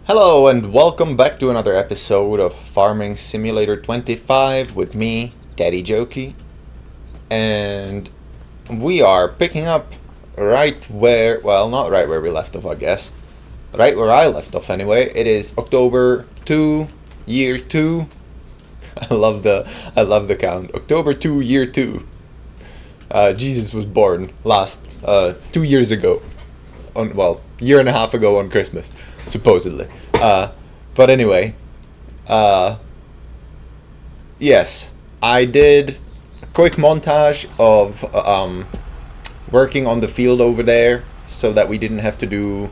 Hello and welcome back to another episode of Farming Simulator 25 with me, Daddy Jokey. And we are picking up right where, well, not right where we left off, I guess. Right where I left off anyway. It is October 2, year 2. I love the count. October 2, year 2. Jesus was born last 2 years ago. Year and a half ago on Christmas, supposedly. But anyway, yes, I did a quick montage of working on the field over there so that we didn't have to do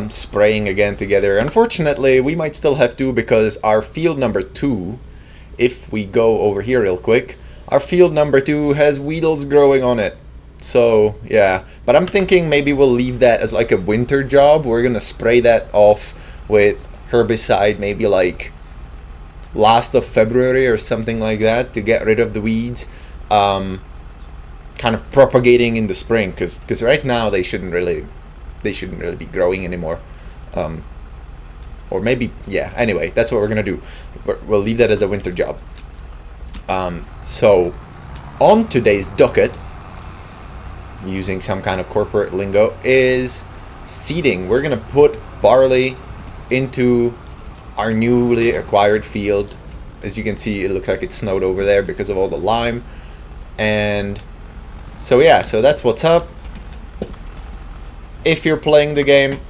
spraying again together. Unfortunately, we might still have to because our field number 2, if we go over here real quick, our field number 2 has weedles growing on it. So, yeah. But I'm thinking maybe we'll leave that as like a winter job. We're gonna spray that off with herbicide maybe like last of February or something like that to get rid of the weeds. Kind of propagating in the spring because right now they shouldn't really be growing anymore. Or maybe, yeah. Anyway, that's what we're gonna do. We'll leave that as a winter job. So, on today's docket, using some kind of corporate lingo, is seeding. We're gonna put barley into our newly acquired field. As you can see, it looks like it snowed over there because of all the lime. And so yeah, so that's what's up. If you're playing the game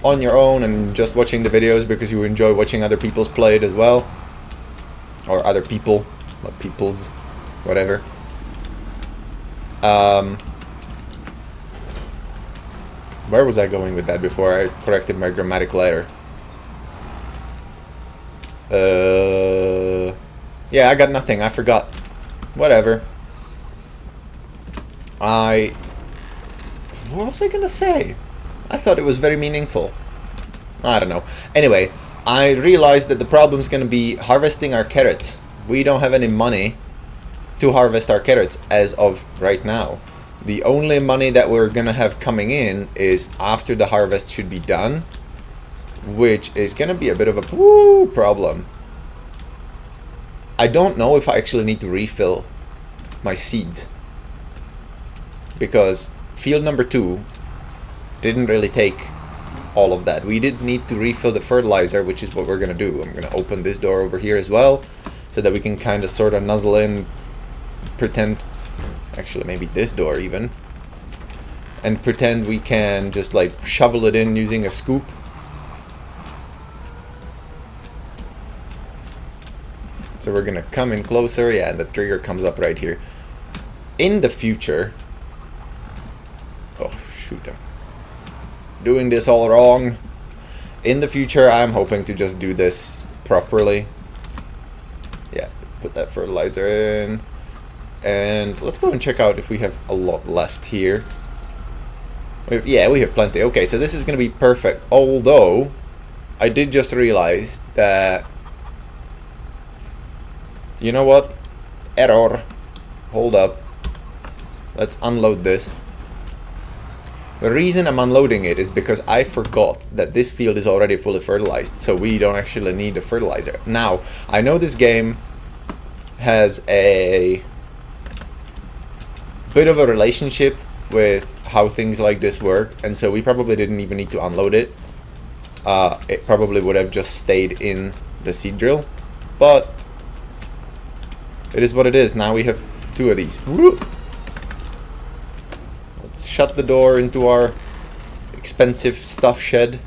on your own and just watching the videos because you enjoy watching other people's play it as well, or other people, not people's, whatever. Where was I going with that before I corrected my grammatical error? Yeah, I got nothing. I forgot. Whatever. What was I gonna say? I thought it was very meaningful. I don't know. Anyway, I realized that the problem's gonna be harvesting our carrots. We don't have any money to harvest our carrots as of right now. The only money that we're gonna have coming in is after the harvest should be done, which is gonna be a bit of a problem. I don't know if I actually need to refill my seeds because field number 2 didn't really take all of that. We did need to refill the fertilizer, which is what we're gonna do. I'm gonna open this door over here as well so that we can kind of sort of nuzzle in, pretend, actually maybe this door even, and pretend we can just like shovel it in using a scoop. So we're gonna come in closer, yeah, and the trigger comes up right here. In the future, oh shoot, I'm doing this all wrong. In the future, I'm hoping to just do this properly. Yeah, put that fertilizer in. And let's go and check out if we have a lot left here. Yeah, we have plenty. Okay, so this is going to be perfect. Although, I did just realize that... You know what? Error. Hold up. Let's unload this. The reason I'm unloading it is because I forgot that this field is already fully fertilized. So we don't actually need the fertilizer. Now, I know this game has a bit of a relationship with how things like this work, and so we probably didn't even need to unload it. It probably would have just stayed in the seed drill, but it is what it is. Now we have 2 of these. Let's shut the door into our expensive stuff shed.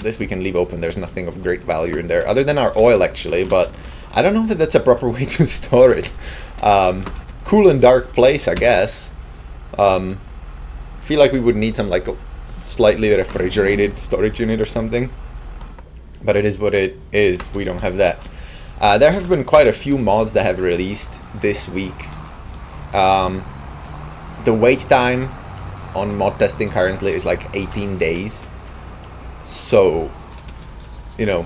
This we can leave open. There's nothing of great value in there other than our oil actually, but I don't know that that's a proper way to store it. Cool and dark place, I guess. Feel like we would need some like a slightly refrigerated storage unit or something. But it is what it is. We don't have that. There have been quite a few mods that have released this week. The wait time on mod testing currently is like 18 days. So, you know,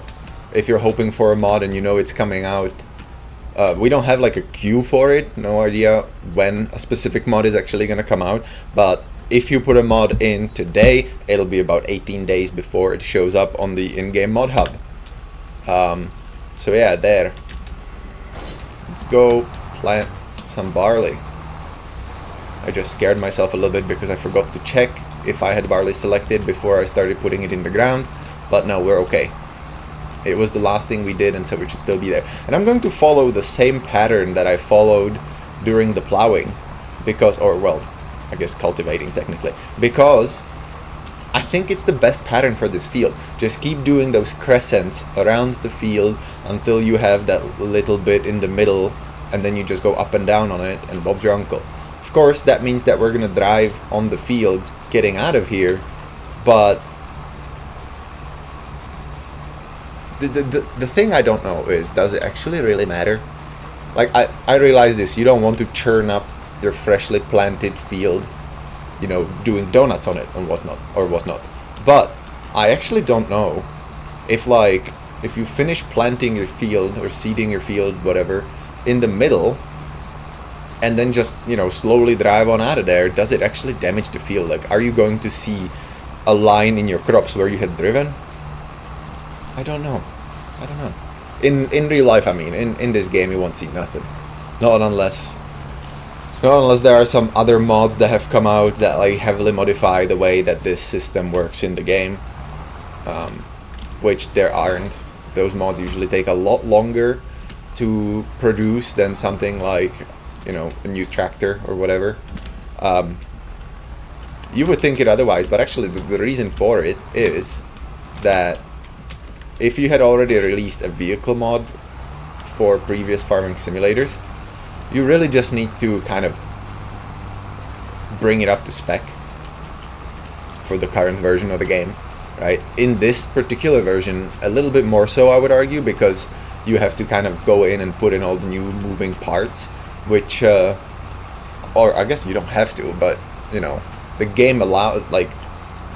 if you're hoping for a mod and you know it's coming out, we don't have like a queue for it. No idea when a specific mod is actually going to come out. But if you put a mod in today, it'll be about 18 days before it shows up on the in-game mod hub. So yeah, there. Let's go plant some barley. I just scared myself a little bit because I forgot to check if I had barley selected before I started putting it in the ground, but no, we're okay. It was the last thing we did, and so we should still be there. And I'm going to follow the same pattern that I followed during the plowing, because, or well, I guess cultivating technically, because I think it's the best pattern for this field. Just keep doing those crescents around the field until you have that little bit in the middle, and then you just go up and down on it, and Bob's your uncle. Of course, that means that we're gonna drive on the field getting out of here, but the thing I don't know is, does it actually really matter? Like, I realize this, you don't want to churn up your freshly planted field, you know, doing donuts on it and whatnot. But I actually don't know if, like, if you finish planting your field or seeding your field, whatever, in the middle, and then just, you know, slowly drive on out of there, does it actually damage the field? Like, are you going to see a line in your crops where you had driven? I don't know. In real life, I mean, in this game, you won't see nothing. Not unless there are some other mods that have come out that, like, heavily modify the way that this system works in the game, which there aren't. Those mods usually take a lot longer to produce than something like, you know, a new tractor or whatever. You would think it otherwise, but actually the reason for it is that if you had already released a vehicle mod for previous farming simulators, you really just need to kind of bring it up to spec for the current version of the game, right? In this particular version, a little bit more so, I would argue, because you have to kind of go in and put in all the new moving parts, which, or I guess you don't have to, but, you know, the game allows, like,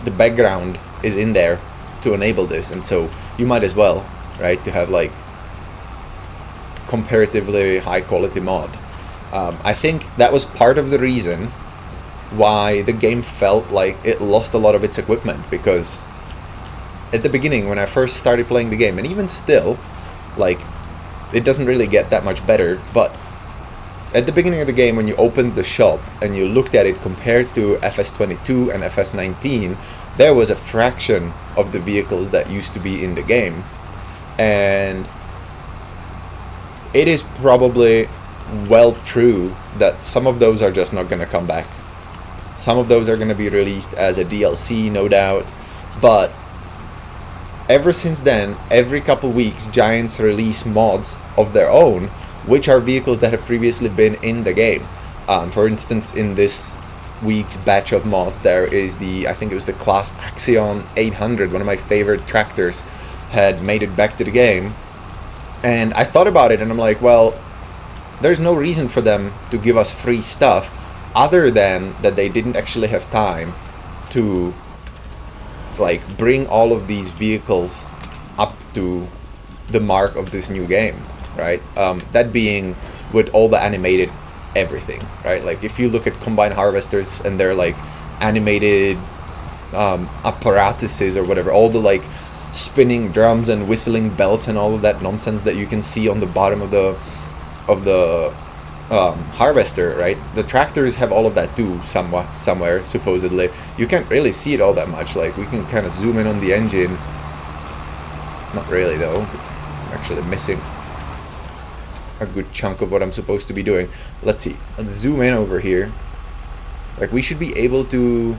the background is in there to enable this, and so you might as well, right, to have, like, comparatively high quality mod. I think that was part of the reason why the game felt like it lost a lot of its equipment, because at the beginning, when I first started playing the game, and even still, like, it doesn't really get that much better, but at the beginning of the game, when you opened the shop and you looked at it compared to FS22 and FS19, there was a fraction of the vehicles that used to be in the game, and it is probably well true that some of those are just not going to come back. Some of those are going to be released as a DLC, no doubt, but ever since then, every couple weeks, Giants release mods of their own, which are vehicles that have previously been in the game. For instance, in this week's batch of mods, there is I think it was the Class Axion 800, one of my favorite tractors, had made it back to the game. And I thought about it, and I'm like, well, there's no reason for them to give us free stuff other than that they didn't actually have time to, like, bring all of these vehicles up to the mark of this new game, right? That being with all the animated everything, right? Like, if you look at combine harvesters and their, like, animated apparatuses or whatever, all the, like, spinning drums and whistling belts and all of that nonsense that you can see on the bottom of the harvester, right? The tractors have all of that too, somewhere, supposedly. You can't really see it all that much. Like, we can kind of zoom in on the engine. Not really, though. I'm actually missing a good chunk of what I'm supposed to be doing. Let's see. Let's zoom in over here. Like, we should be able to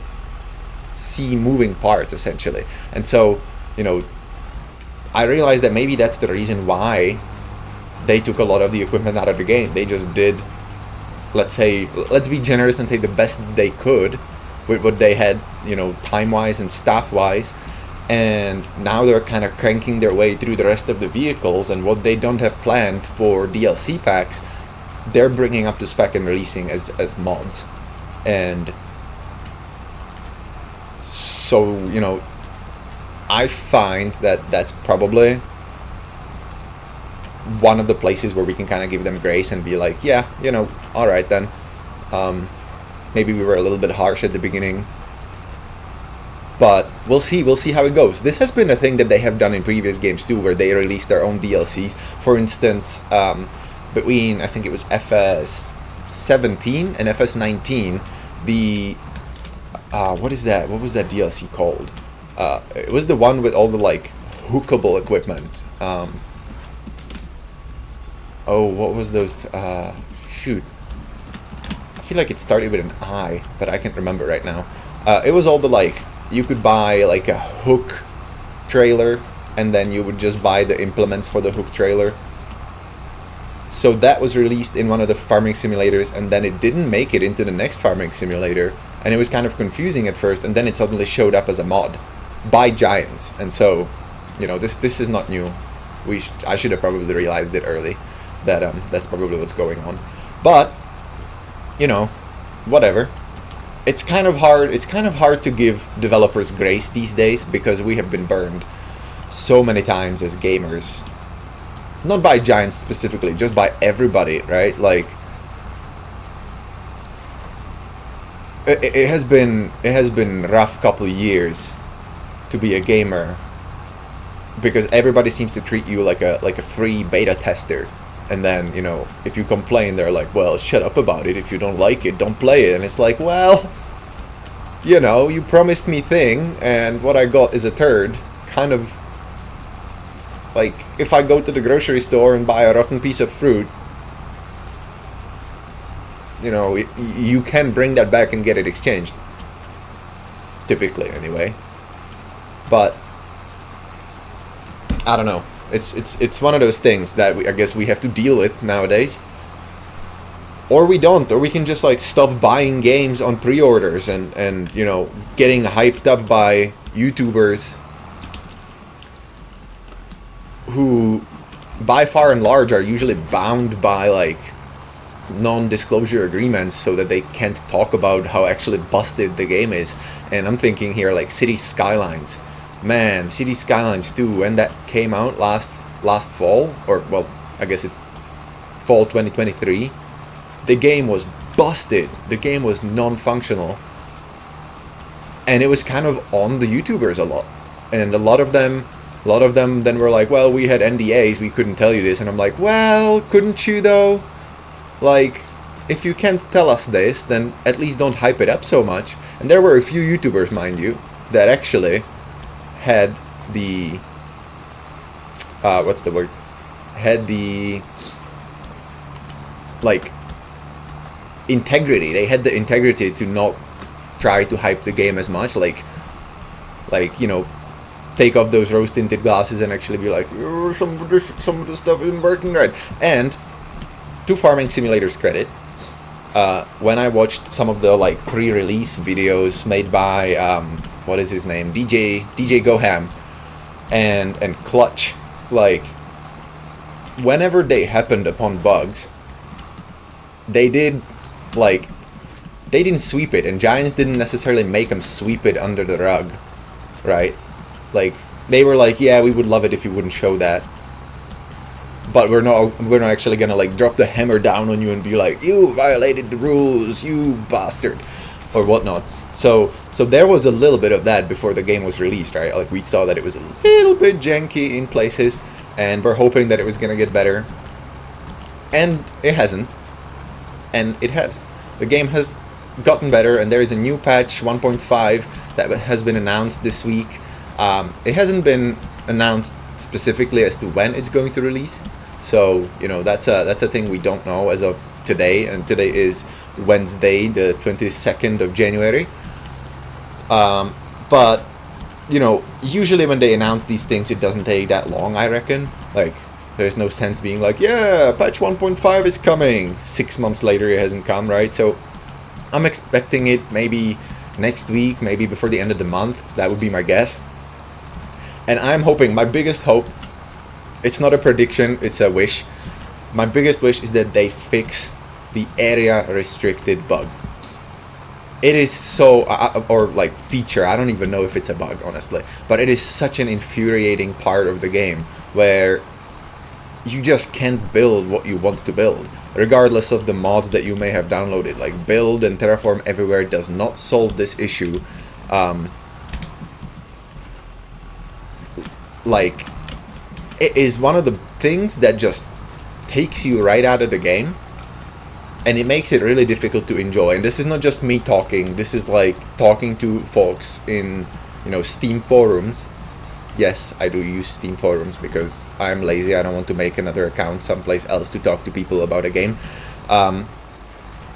see moving parts, essentially. And so, you know, I realized that maybe that's the reason why they took a lot of the equipment out of the game. They just did, let's be generous and take the best they could with what they had, you know, time-wise and staff-wise, and now they're kind of cranking their way through the rest of the vehicles, and what they don't have planned for DLC packs, they're bringing up to spec and releasing as mods. And so, you know, I find that that's probably one of the places where we can kind of give them grace and be like, yeah, you know, all right then, Maybe we were a little bit harsh at the beginning. But we'll see how it goes. This has been a thing that they have done in previous games too, where they released their own DLCs. For instance, between, I think it was FS17 and FS19, the what is that? What was that DLC called? It was the one with all the like hookable equipment. Oh, what was those? Shoot, I feel like it started with an I, but I can't remember right now. It was all the like, you could buy like a hook trailer, and then you would just buy the implements for the hook trailer. So that was released in one of the farming simulators, and then it didn't make it into the next farming simulator, and it was kind of confusing at first, and then it suddenly showed up as a mod by Giants. And so, you know, this is not new. I should have probably realized it early, that that's probably what's going on. But, you know, whatever. It's kind of hard to give developers grace these days, because we have been burned so many times as gamers. Not by Giants specifically, just by everybody, right? Like, it has been a rough couple of years to be a gamer, because everybody seems to treat you like a free beta tester. And then, you know, if you complain, they're like, well, shut up about it. If you don't like it, don't play it. And it's like, well, you know, you promised me thing, and what I got is a turd. Kind of like if I go to the grocery store and buy a rotten piece of fruit, you know, you can bring that back and get it exchanged. Typically, anyway. But I don't know. It's one of those things that I guess we have to deal with nowadays. Or we don't, or we can just like stop buying games on pre-orders and you know, getting hyped up by YouTubers who by far and large are usually bound by like non-disclosure agreements so that they can't talk about how actually busted the game is. And I'm thinking here like City Skylines. Man, City Skylines 2, when that came out last fall, or well, I guess it's fall 2023, the game was busted. The game was non-functional, and it was kind of on the YouTubers a lot. And a lot of them then were like, well, we had NDAs, we couldn't tell you this. And I'm like, well, couldn't you though? Like, if you can't tell us this, then at least don't hype it up so much. And there were a few YouTubers, mind you, that actually had the what's the word? Had the like integrity. They had the integrity to not try to hype the game as much, like you know, take off those rose tinted glasses and actually be like, oh, some of the stuff isn't working right. And to Farming Simulator's credit, when I watched some of the like pre-release videos made by what is his name, DJ Goham and Clutch, like whenever they happened upon bugs, they didn't sweep it, and Giants didn't necessarily make them sweep it under the rug, right? Like, they were like, yeah, we would love it if you wouldn't show that, but we're not actually gonna like drop the hammer down on you and be like, you violated the rules, you bastard, or whatnot. So there was a little bit of that before the game was released, right? Like, we saw that it was a little bit janky in places, and we're hoping that it was gonna get better, and it hasn't. And it has. The game has gotten better, and there is a new patch 1.5 that has been announced this week. It hasn't been announced specifically as to when it's going to release, so you know, that's a thing we don't know as of today, and today is Wednesday, the 22nd of January. But you know, usually when they announce these things, it doesn't take that long, I reckon. Like, there's no sense being like, yeah, patch 1.5 is coming. 6 months later, it hasn't come, right? So I'm expecting it maybe next week, maybe before the end of the month. That would be my guess. And I'm hoping, my biggest hope, it's not a prediction, it's a wish. My biggest wish is that they fix the area restricted bug. It is so, or like feature, I don't even know if it's a bug, honestly. But it is such an infuriating part of the game where you just can't build what you want to build, regardless of the mods that you may have downloaded. Like, build and terraform everywhere does not solve this issue. Like, it is one of the things that just takes you right out of the game, and it makes it really difficult to enjoy. And this is not just me talking, this is like talking to folks in, you know, Steam forums. Yes, I do use Steam forums because I'm lazy. I don't want to make another account someplace else to talk to people about a game.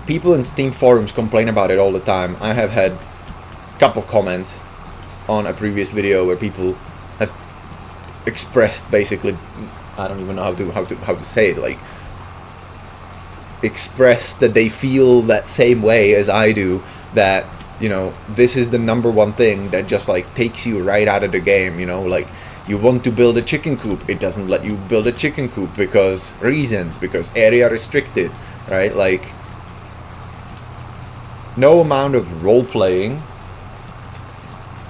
People in Steam forums complain about it all the time. I have had a couple comments on a previous video where people have expressed, basically, I don't even know how to say it, like, express that they feel that same way as I do, that, you know, this is the number one thing that just like takes you right out of the game. You know, like, you want to build a chicken coop, it doesn't let you build a chicken coop because area restricted, right? Like, no amount of role playing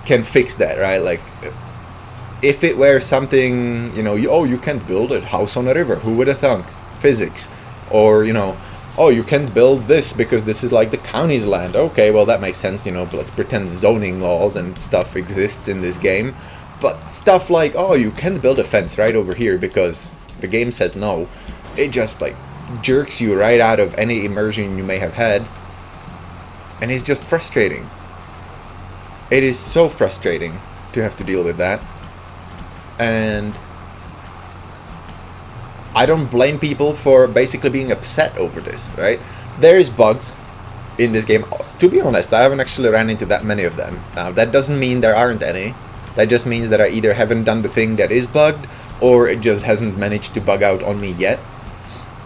can fix that, right? Like, if it were something, you know, you can't build a house on a river, who would have thunk? Physics. Or, you know, oh, you can't build this because this is like the county's land. Okay, well, that makes sense, you know, but let's pretend zoning laws and stuff exists in this game. But stuff like, oh, you can't build a fence right over here because the game says no. It just, like, jerks you right out of any immersion you may have had. And it's just frustrating. It is so frustrating to have to deal with that. And I don't blame people for basically being upset over this, right? There's bugs in this game. To be honest, I haven't actually ran into that many of them. Now, that doesn't mean there aren't any. That just means that I either haven't done the thing that is bugged, or it just hasn't managed to bug out on me yet,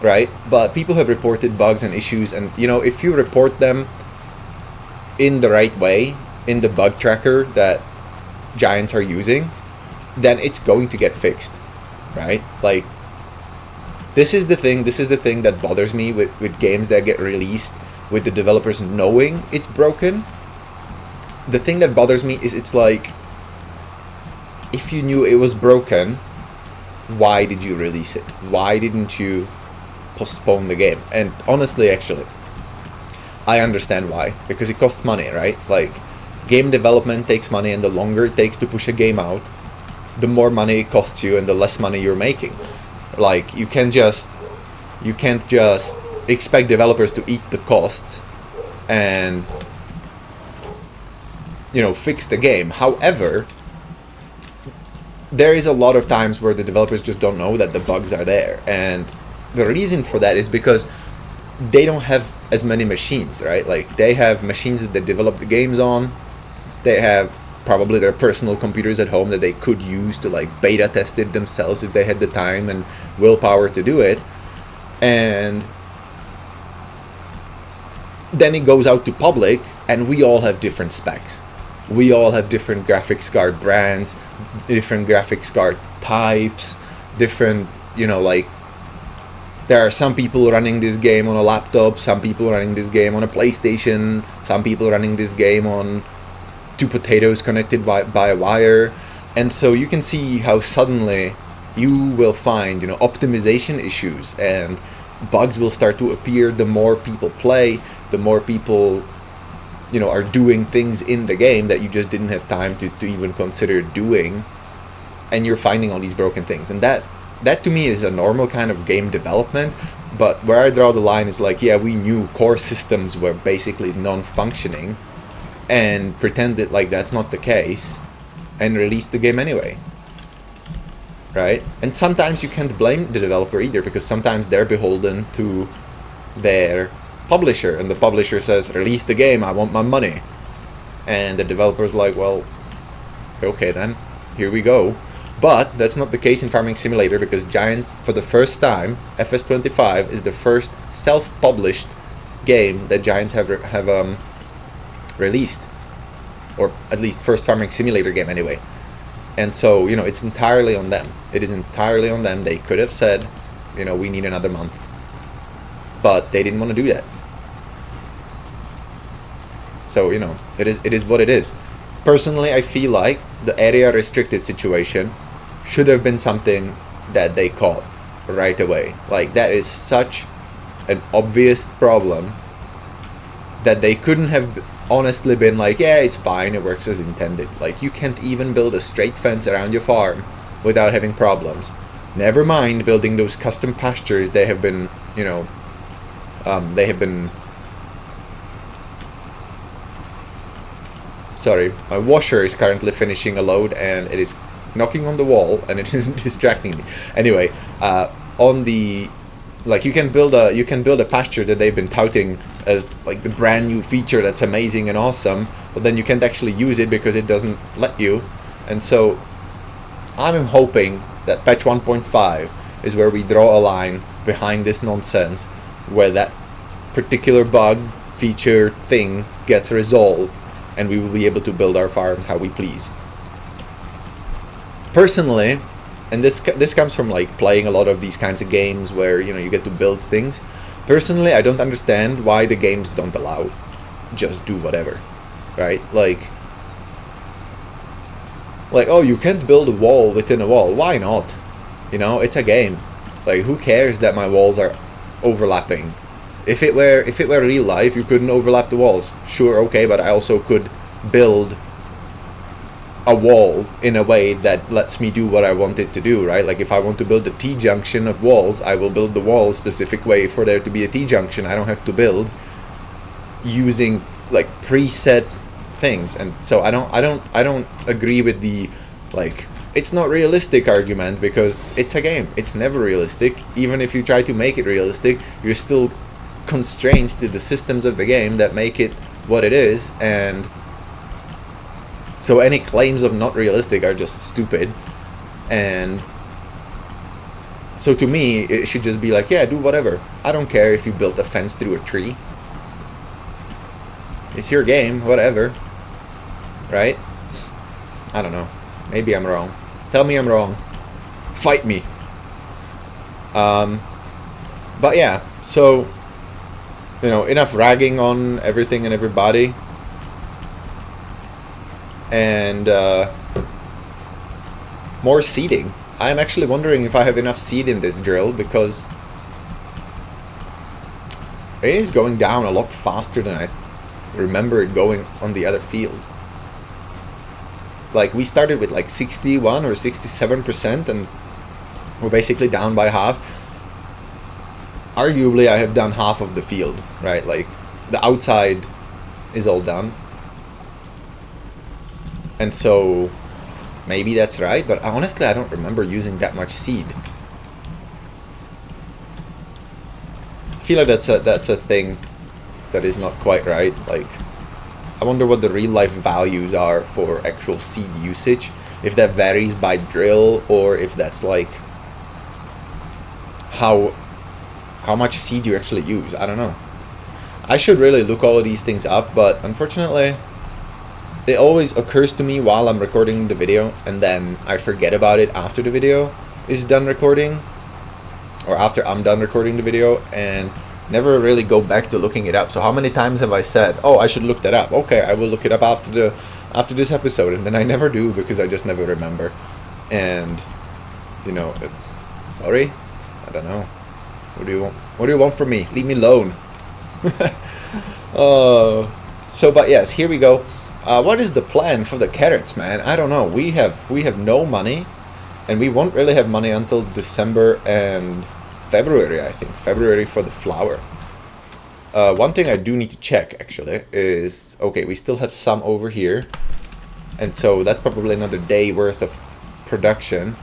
right? But people have reported bugs and issues, and, you know, if you report them in the right way, in the bug tracker that Giants are using, then it's going to get fixed, right? Like, this is the thing that bothers me with games that get released with the developers knowing it's broken. The thing that bothers me is, it's like, if you knew it was broken, why did you release it? Why didn't you postpone the game? And honestly, actually, I understand why. Because it costs money, right? Like, game development takes money, and the longer it takes to push a game out, the more money it costs you and the less money you're making. Like, you can't just expect developers to eat the costs and, you know, fix the game. However, there is a lot of times where the developers just don't know that the bugs are there, and the reason for that is because they don't have as many machines, right? Like, they have machines that they develop the games on. They have probably their personal computers at home that they could use to, like, beta test it themselves if they had the time and willpower to do it. And then it goes out to public, and we all have different specs. We all have different graphics card brands, different graphics card types, different, you know, like, there are some people running this game on a laptop, some people running this game on a PlayStation, some people running this game on two potatoes connected by a wire. And so you can see how suddenly you will find, you know, optimization issues and bugs will start to appear the more people play, the more people, you know, are doing things in the game that you just didn't have time to even consider doing, and you're finding all these broken things. And that to me is a normal kind of game development. But where I draw the line is, like, yeah, we knew core systems were basically non-functioning and pretended like that's not the case and released the game anyway, right? And sometimes you can't blame the developer either, because sometimes they're beholden to their publisher, and the publisher says, release the game, I want my money. And the developer's like, well, okay then, here we go. But that's not the case in Farming Simulator, because Giants, for the first time, FS25 is the first self-published game that Giants have released, or at least first Farming Simulator game anyway. And so, you know, it's entirely on them. It is entirely on them. They could have said, you know, we need another month, but they didn't want to do that. So, you know, it is what it is. Personally, I feel like the area restricted situation should have been something that they caught right away. Like, that is such an obvious problem that they couldn't have honestly been like, yeah, it's fine, it works as intended. Like, you can't even build a straight fence around your farm without having problems. Never mind building those custom pastures they have been, you know, sorry, my washer is currently finishing a load and it is knocking on the wall and it is distracting me. Anyway, on the, like, you can build a pasture that they've been touting as like the brand new feature that's amazing and awesome, but then you can't actually use it because it doesn't let you. And so I'm hoping that patch 1.5 is where we draw a line behind this nonsense, where that particular bug, feature, thing gets resolved, and we will be able to build our farms how we please. Personally, and this comes from like playing a lot of these kinds of games where, you know, you get to build things. Personally, I don't understand why the games don't allow just do whatever, right? Like, oh, you can't build a wall within a wall. Why not? You know, it's a game. Like, who cares that my walls are overlapping? If it were real life, you couldn't overlap the walls. Sure, okay, but I also could build a wall in a way that lets me do what I want it to do, right? Like, if I want to build a T-junction of walls, I will build the wall a specific way for there to be a T-junction. I don't have to build using like preset things. And so I don't agree with the, like, it's not realistic argument, because it's a game. It's never realistic. Even if you try to make it realistic, you're still constrained to the systems of the game that make it what it is. And so any claims of not realistic are just stupid. And so to me, it should just be like, yeah, do whatever. I don't care if you built a fence through a tree. It's your game, whatever. Right? I don't know. Maybe I'm wrong. Tell me I'm wrong. Fight me. But yeah, so, you know, enough ragging on everything and everybody. And more seeding. I'm actually wondering if I have enough seed in this drill, because it is going down a lot faster than I remember it going on the other field. Like, we started with like 61 or 67%, and we're basically down by half. Arguably, I have done half of the field, right? Like, the outside is all done. And so maybe that's right, but honestly, I don't remember using that much seed. I feel like that's a thing that is not quite right. Like, I wonder what the real life values are for actual seed usage, if that varies by drill, or if that's like how much seed you actually use. I don't know. I should really look all of these things up, but unfortunately it always occurs to me while I'm recording the video, and then I forget about it after the video is done recording, or after I'm done recording the video, and never really go back to looking it up. So how many times have I said, oh, I should look that up? Okay, I will look it up after this episode, and then I never do, because I just never remember. And, you know, sorry, I don't know. What do you want? What do you want from me? Leave me alone. So, but yes, here we go. What is the plan for the carrots, man? I don't know. We have no money, and we won't really have money until December and February, I think. February for the flour. One thing I do need to check, actually, is, okay, we still have some over here, and so that's probably another day worth of production.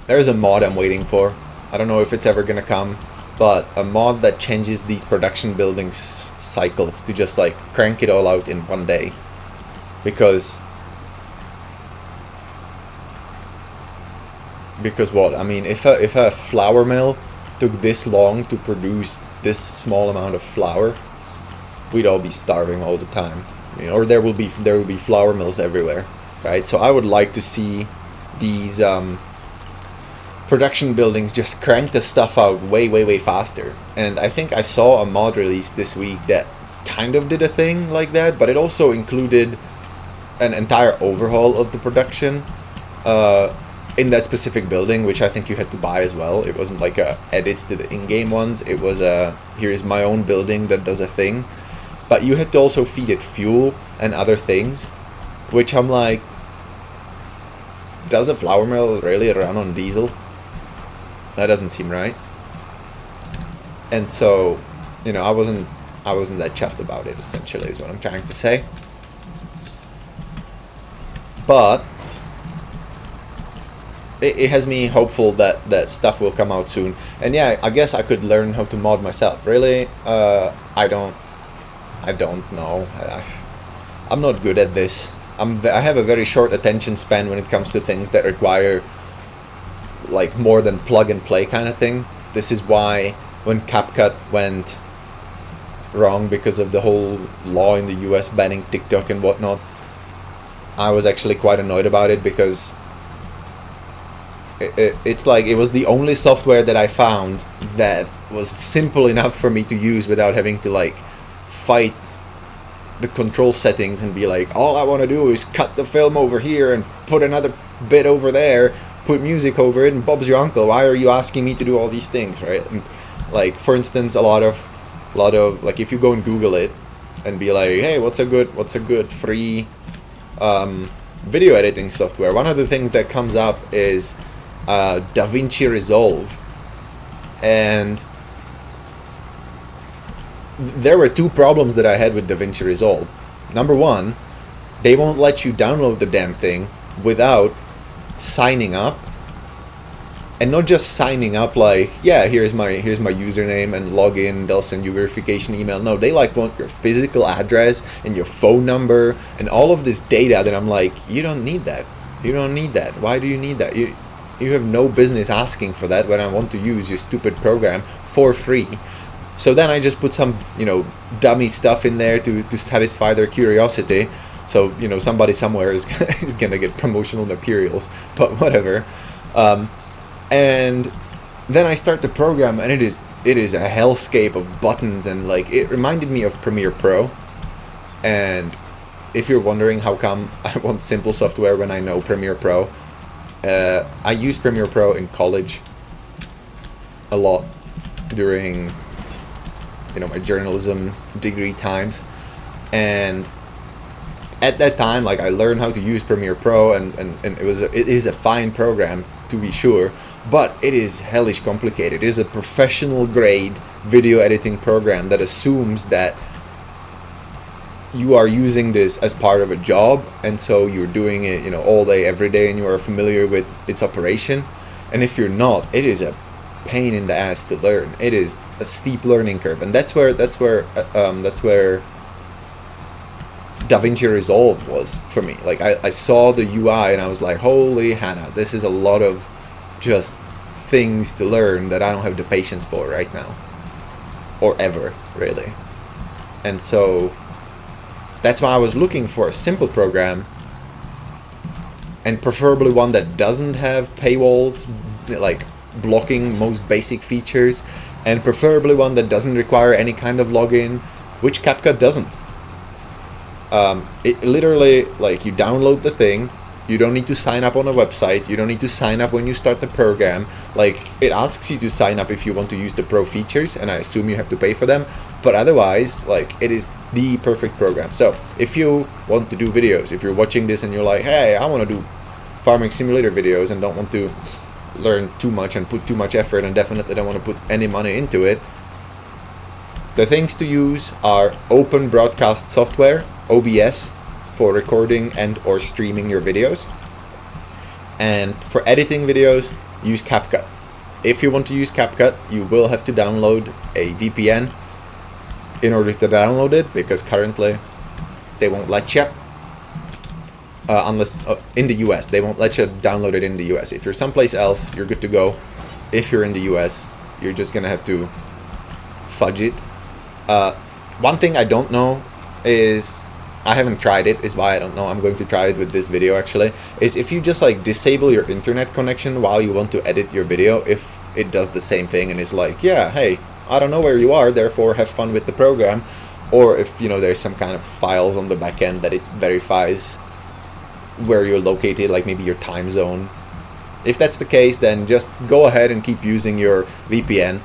There's a mod I'm waiting for. I don't know if it's ever gonna come, but a mod that changes these production buildings cycles to just like crank it all out in one day. Because what? I mean, if a flour mill took this long to produce this small amount of flour, we'd all be starving all the time. I mean, or there will be flour mills everywhere, right? So I would like to see these production buildings just crank the stuff out way faster. And I think I saw a mod release this week that kind of did a thing like that, but it also included an entire overhaul of the production in that specific building, which I think you had to buy as well. It wasn't like a edit to the in-game ones. It was a, here's my own building that does a thing. But you had to also feed it fuel and other things, which I'm like, does a flour mill really run on diesel? That doesn't seem right. And so, you know, I wasn't that chuffed about it, essentially, is what I'm trying to say. But it has me hopeful that stuff will come out soon. And yeah, I guess I could learn how to mod myself. Really, I don't know. I'm not good at this. I have a very short attention span when it comes to things that require like more than plug and play kind of thing. This is why when CapCut went wrong because of the whole law in the US banning TikTok and whatnot, I was actually quite annoyed about it, because it's like it was the only software that I found that was simple enough for me to use without having to like fight the control settings and be like, all I want to do is cut the film over here and put another bit over there, put music over it, and Bob's your uncle. Why are you asking me to do all these things, right? And like, for instance, a lot of like, if you go and Google it and be like, hey, what's a good free video editing software, one of the things that comes up is DaVinci Resolve. And there were two problems that I had with DaVinci Resolve. Number one, they won't let you download the damn thing without signing up. And not just signing up like, yeah, here's my username and login, they'll send you verification email. No, they like want your physical address and your phone number and all of this data that I'm like, you don't need that. You don't need that. Why do you need that? You have no business asking for that when I want to use your stupid program for free. So then I just put some, you know, dummy stuff in there to satisfy their curiosity. So, you know, somebody somewhere is gonna get promotional materials, but whatever. And then I start the program, and it is a hellscape of buttons, and like, it reminded me of Premiere Pro. And if you're wondering how come I want simple software when I know Premiere Pro, I used Premiere Pro in college a lot during, you know, my journalism degree times. And at that time, like, I learned how to use Premiere Pro, and it is a fine program, to be sure, but it is hellish complicated. It is a professional grade video editing program that assumes that you are using this as part of a job, and so you're doing it, you know, all day, every day, and you are familiar with its operation. And if you're not, it is a pain in the ass to learn. It is a steep learning curve, and that's where DaVinci Resolve was for me. Like, I saw the UI and I was like, holy Hannah, this is a lot of just things to learn that I don't have the patience for right now, or ever, really. And so that's why I was looking for a simple program, and preferably one that doesn't have paywalls, like blocking most basic features, and preferably one that doesn't require any kind of login, which CapCut doesn't. It literally, like, you download the thing, you don't need to sign up on a website, you don't need to sign up when you start the program. Like, it asks you to sign up if you want to use the pro features, and I assume you have to pay for them, but otherwise, like, it is the perfect program. So if you want to do videos, if you're watching this and you're like, hey, I want to do farming simulator videos and don't want to learn too much and put too much effort, and definitely don't want to put any money into it, the things to use are open broadcast software, OBS, for recording and or streaming your videos. And for editing videos, use CapCut. If you want to use CapCut, you will have to download a VPN in order to download it, because currently they won't let you, unless in the US, they won't let you download it in the US. If you're someplace else, you're good to go. If you're in the US, you're just gonna have to fudge it. One thing I don't know is, I haven't tried it, is why I don't know. I'm going to try it with this video actually. Is if you just like disable your internet connection while you want to edit your video, if it does the same thing and is like, yeah, hey, I don't know where you are, therefore have fun with the program. Or if, you know, there's some kind of files on the back end that it verifies where you're located, like maybe your time zone. If that's the case, then just go ahead and keep using your VPN.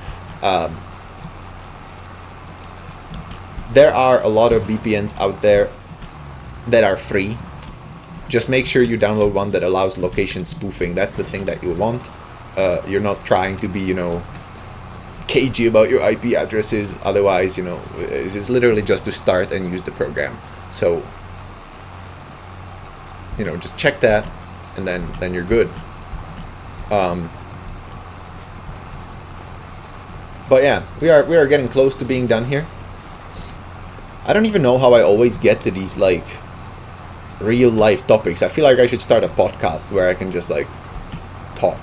There are a lot of VPNs out there that are free. Just make sure you download one that allows location spoofing. That's the thing that you want. You're not trying to be, cagey about your IP addresses. Otherwise, it's literally just to start and use the program. So, just check that, and then you're good. But yeah, we are getting close to being done here. I don't even know how I always get to these like real life topics. I feel like I should start a podcast where I can just like talk.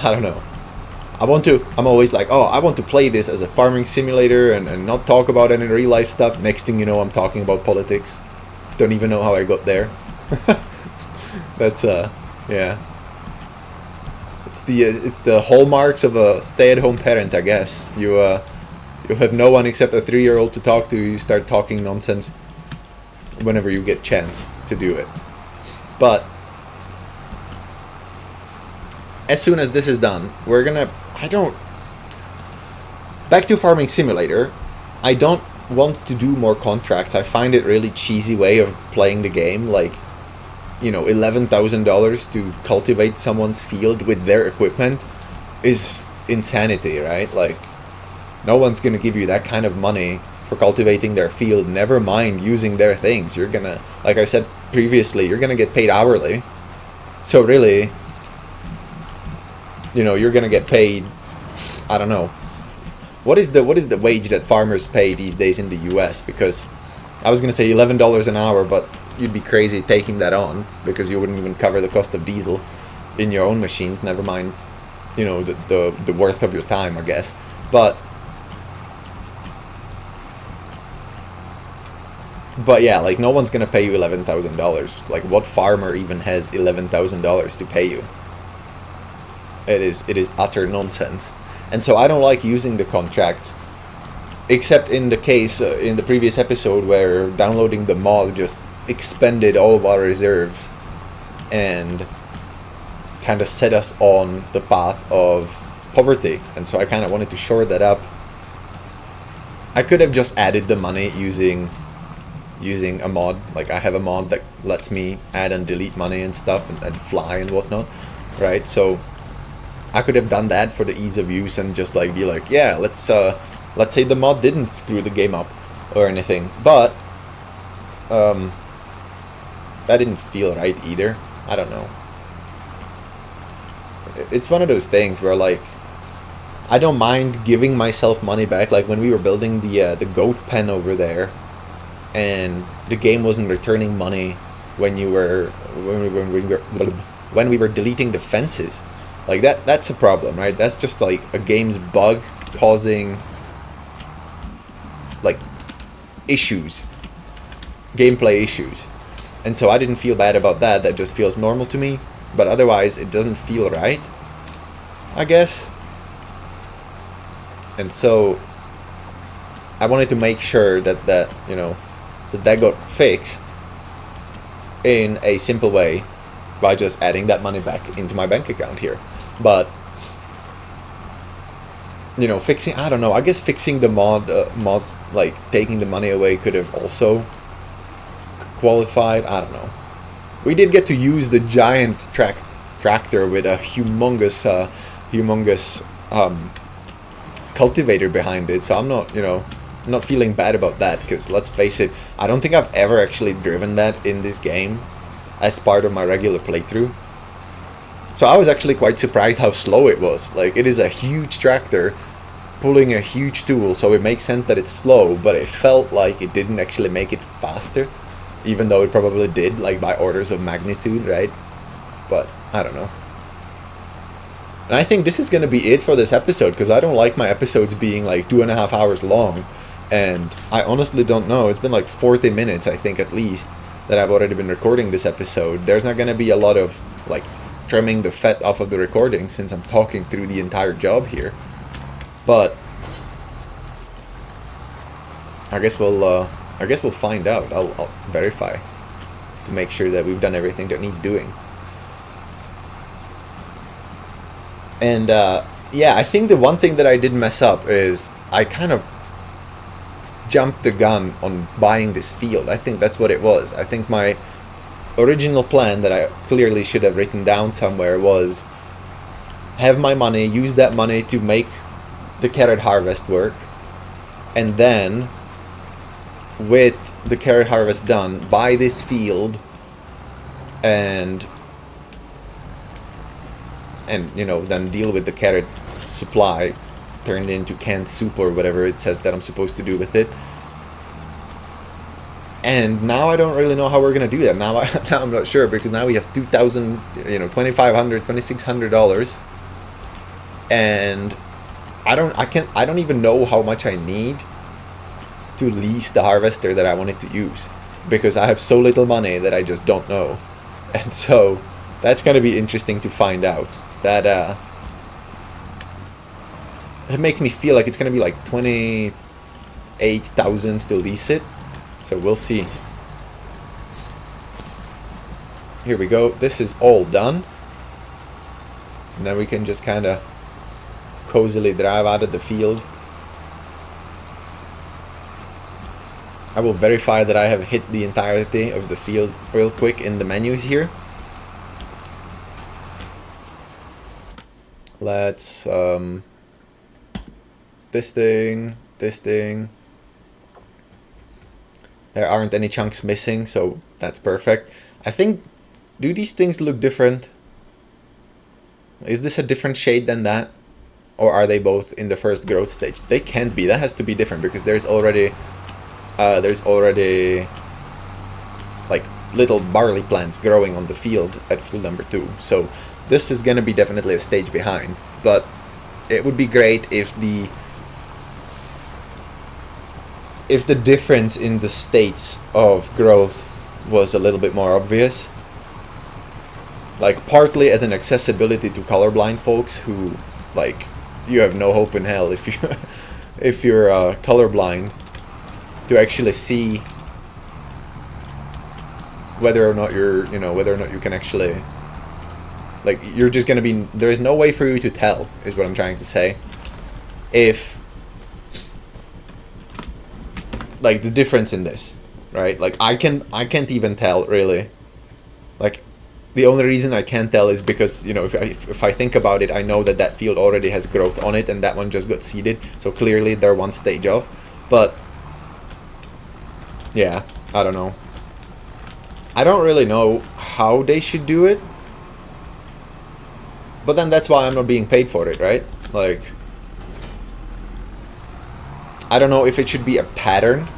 I don't know. I'm always like, oh, I want to play this as a farming simulator and not talk about any real life stuff. Next thing you know, I'm talking about politics. Don't even know how I got there. That's yeah. It's the hallmarks of a stay-at-home parent, I guess. You have no one except a 3-year-old to talk to. You start talking nonsense whenever you get chance to do it. But as soon as this is done, we're gonna. Back to Farming Simulator. I don't want to do more contracts. I find it really cheesy way of playing the game. Like, $11,000 to cultivate someone's field with their equipment is insanity, right? Like, no one's gonna give you that kind of money for cultivating their field, never mind using their things. You're gonna, like I said previously, you're gonna get paid hourly. So really, you're gonna get paid, I don't know. What is the wage that farmers pay these days in the US? Because I was gonna say $11 an hour, but you'd be crazy taking that on, because you wouldn't even cover the cost of diesel in your own machines, never mind, the worth of your time, I guess. But yeah, like, no one's gonna pay you $11,000. Like, what farmer even has $11,000 to pay you? It is utter nonsense. And so I don't like using the contract, except in the case in the previous episode where downloading the mod just expended all of our reserves and kind of set us on the path of poverty. And so I kind of wanted to shore that up. I could have just added the money using a mod. Like, I have a mod that lets me add and delete money and stuff, and fly and whatnot, right? So I could have done that for the ease of use and just like be like, yeah, let's say the mod didn't screw the game up or anything. But that didn't feel right either. I don't know. It's one of those things where, like, I don't mind giving myself money back. Like when we were building the goat pen over there, and the game wasn't returning money when we were deleting the fences. Like that's a problem, right? That's just like a game's bug causing like issues, gameplay issues. And so I didn't feel bad about that. That just feels normal to me. But otherwise it doesn't feel right, I guess. And so I wanted to make sure that got fixed in a simple way by just adding that money back into my bank account here. But fixing, I don't know, I guess fixing the mods, like taking the money away, could have also qualified. I don't know. We did get to use the giant tractor with a humongous cultivator behind it, so I'm not feeling bad about that, because let's face it, I don't think I've ever actually driven that in this game as part of my regular playthrough. So I was actually quite surprised how slow it was. Like, it is a huge tractor pulling a huge tool, so it makes sense that it's slow, but it felt like it didn't actually make it faster, even though it probably did, like by orders of magnitude, right? But I don't know. And I think this is going to be it for this episode, because I don't like my episodes being like 2.5 hours long. And I honestly don't know. It's been like 40 minutes, I think, at least, that I've already been recording this episode. There's not going to be a lot of like trimming the fat off of the recording, since I'm talking through the entire job here. But I guess we'll find out. I'll verify to make sure that we've done everything that needs doing. And yeah, I think the one thing that I did mess up is I kind of jumped the gun on buying this field. I think that's what it was. I think my original plan that I clearly should have written down somewhere was have my money, use that money to make the carrot harvest work, and then with the carrot harvest done, buy this field and you know, then deal with the carrot supply, turn it into canned soup or whatever it says that I'm supposed to do with it. And now I don't really know how we're gonna do that. Now I'm not sure, because now we have $2,000, you know, $2,500, $2,600, and I don't even know how much I need to lease the harvester that I wanted to use, because I have so little money that I just don't know. And so that's gonna be interesting to find out. That it makes me feel like it's gonna be like $28,000 to lease it. So we'll see. Here we go. This is all done. And then we can just kind of cozily drive out of the field. I will verify that I have hit the entirety of the field real quick in the menus here. Let's this thing. There aren't any chunks missing, so that's perfect. I think, do these things look different? Is this a different shade than that? Or are they both in the first growth stage? They can't be. That has to be different, because there's already like little barley plants growing on the field at field number 2. So this is gonna be definitely a stage behind. But it would be great if the difference in the states of growth was a little bit more obvious. Like, partly as an accessibility to colorblind folks who, like, you have no hope in hell if you if you're colorblind, to actually see whether or not whether or not you can actually, like, you're just gonna be, there is no way for you to tell, is what I'm trying to say, if, like, the difference in this, right? Like, I can't even tell, really. Like, the only reason I can't tell is because, you know, if I think about it, I know that that field already has growth on it, and that one just got seeded, so clearly they're one stage off. But yeah, I don't know. I don't really know how they should do it, but then that's why I'm not being paid for it, right? Like, I don't know if it should be a pattern,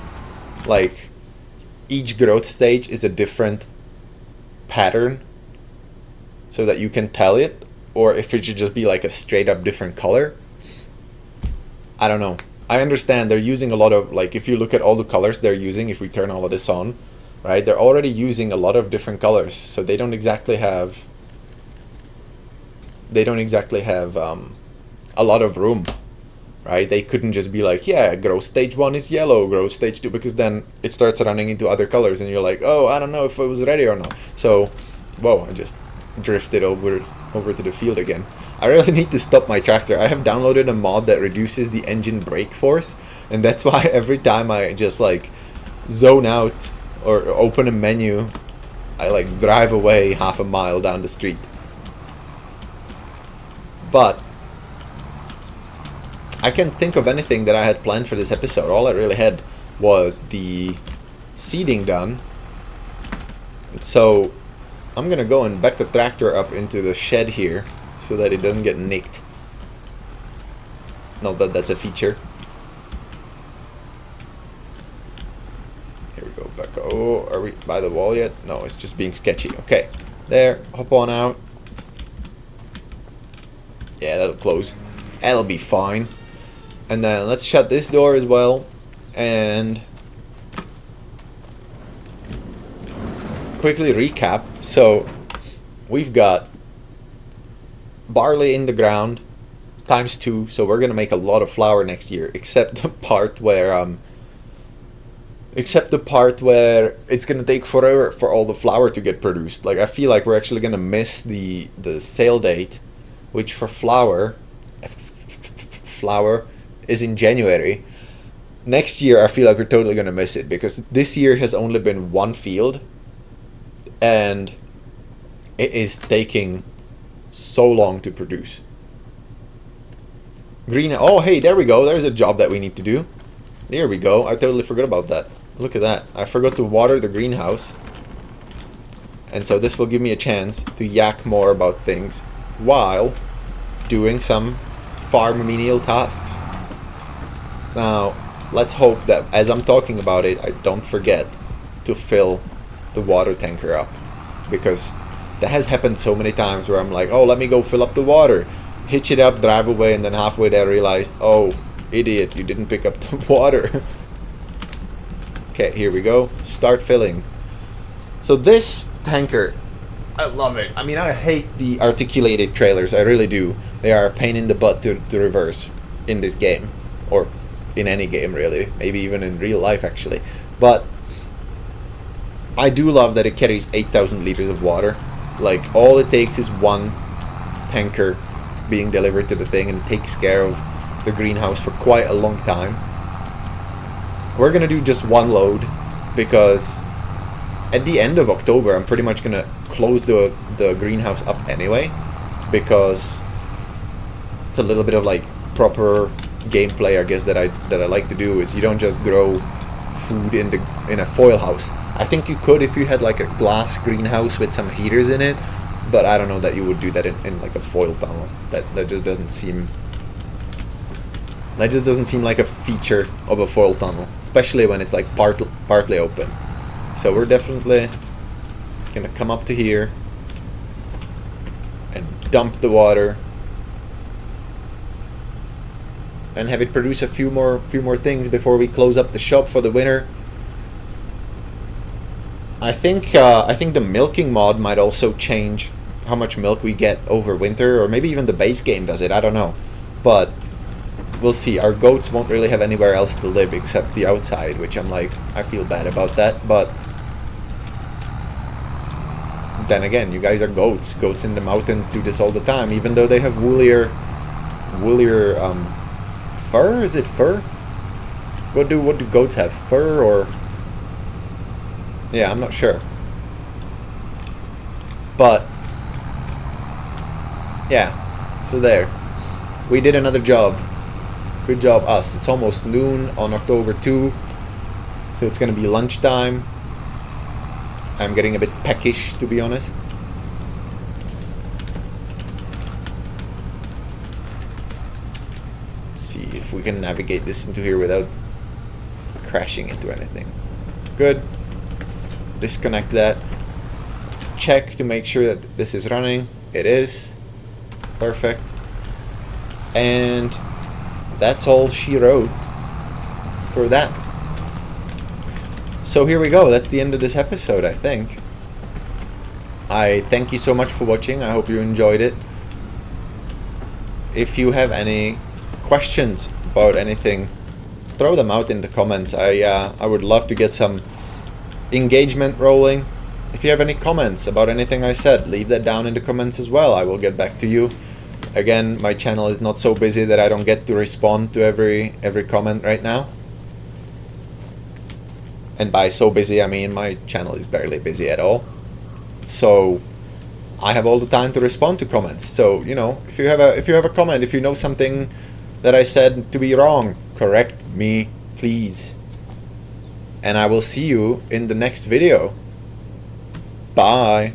like each growth stage is a different pattern so that you can tell it, or if it should just be like a straight up different color. I don't know. I understand they're using a lot of, like, if you look at all the colors they're using, if we turn all of this on, right, they're already using a lot of different colors, so they don't exactly have a lot of room, right? They couldn't just be like, yeah, growth stage 1 is yellow, growth stage 2, because then it starts running into other colors and you're like, oh, I don't know if it was ready or not. So, whoa, I just drifted over to the field again. I really need to stop my tractor. I have downloaded a mod that reduces the engine brake force, and that's why every time I just, like, zone out or open a menu, I, like, drive away half a mile down the street. But I can't think of anything that I had planned for this episode. All I really had was the seeding done. So I'm gonna go and back the tractor up into the shed here so that it doesn't get nicked. Not that that's a feature. Here we go, back. Oh, are we by the wall yet? No, it's just being sketchy. Okay, there, hop on out. Yeah, that'll close. That'll be fine. And then let's shut this door as well. And quickly recap. So we've got barley in the ground times 2. So we're gonna make a lot of flour next year, except the part where Except the part where it's gonna take forever for all the flour to get produced. Like, I feel like we're actually gonna miss the sale date, which for flour is in January. Next year, I feel like we're totally gonna miss it because this year has only been one field, and it is taking so long to produce. Green. Oh, hey, there we go. There's a job that we need to do. There we go. I totally forgot about that. Look at that. I forgot to water the greenhouse. And so this will give me a chance to yak more about things while doing some farm menial tasks. Now, let's hope that as I'm talking about it, I don't forget to fill the water tanker up. Because that has happened so many times where I'm like, oh, let me go fill up the water. Hitch it up, drive away, and then halfway there I realized, oh, idiot, you didn't pick up the water. Okay, here we go. Start filling. So this tanker, I love it. I mean, I hate the articulated trailers. I really do. They are a pain in the butt to reverse in this game. Or in any game, really. Maybe even in real life, actually. But I do love that it carries 8,000 liters of water. Like, all it takes is one tanker being delivered to the thing, and it takes care of the greenhouse for quite a long time. We're gonna do just one load because at the end of October I'm pretty much gonna close the greenhouse up anyway, because it's a little bit of like proper gameplay, I guess, that I like to do. Is you don't just grow food in a foil house. I think you could if you had like a glass greenhouse with some heaters in it, but I don't know that you would do that in like a foil tunnel. That just doesn't seem like a feature of a foil tunnel, especially when it's like partly open. So we're definitely gonna come up to here and dump the water and have it produce a few more things before we close up the shop for the winter. I think the milking mod might also change how much milk we get over winter, or maybe even the base game does it, I don't know. But we'll see. Our goats won't really have anywhere else to live except the outside, which I'm like, I feel bad about that, but then again, you guys are goats. Goats in the mountains do this all the time, even though they have woolier fur? Is it fur? What do goats have? Fur or... yeah, I'm not sure. But yeah, so there. We did another job. Good job, us. It's almost noon on October 2, so it's gonna be lunchtime. I'm getting a bit peckish, to be honest. Let's see if we can navigate this into here without crashing into anything. Good. Disconnect that. Let's check to make sure that this is running. It is. Perfect. And that's all she wrote for that. So here we go. That's the end of this episode, I think. I thank you so much for watching. I hope you enjoyed it. If you have any questions about anything, throw them out in the comments. I would love to get some engagement rolling. If you have any comments about anything I said, leave that down in the comments as well. I will get back to you. Again, my channel is not so busy that I don't get to respond to every comment right now. And by so busy, I mean my channel is barely busy at all. So I have all the time to respond to comments. So, you know, if you have a comment, if you know something that I said to be wrong, correct me, please. And I will see you in the next video. Bye.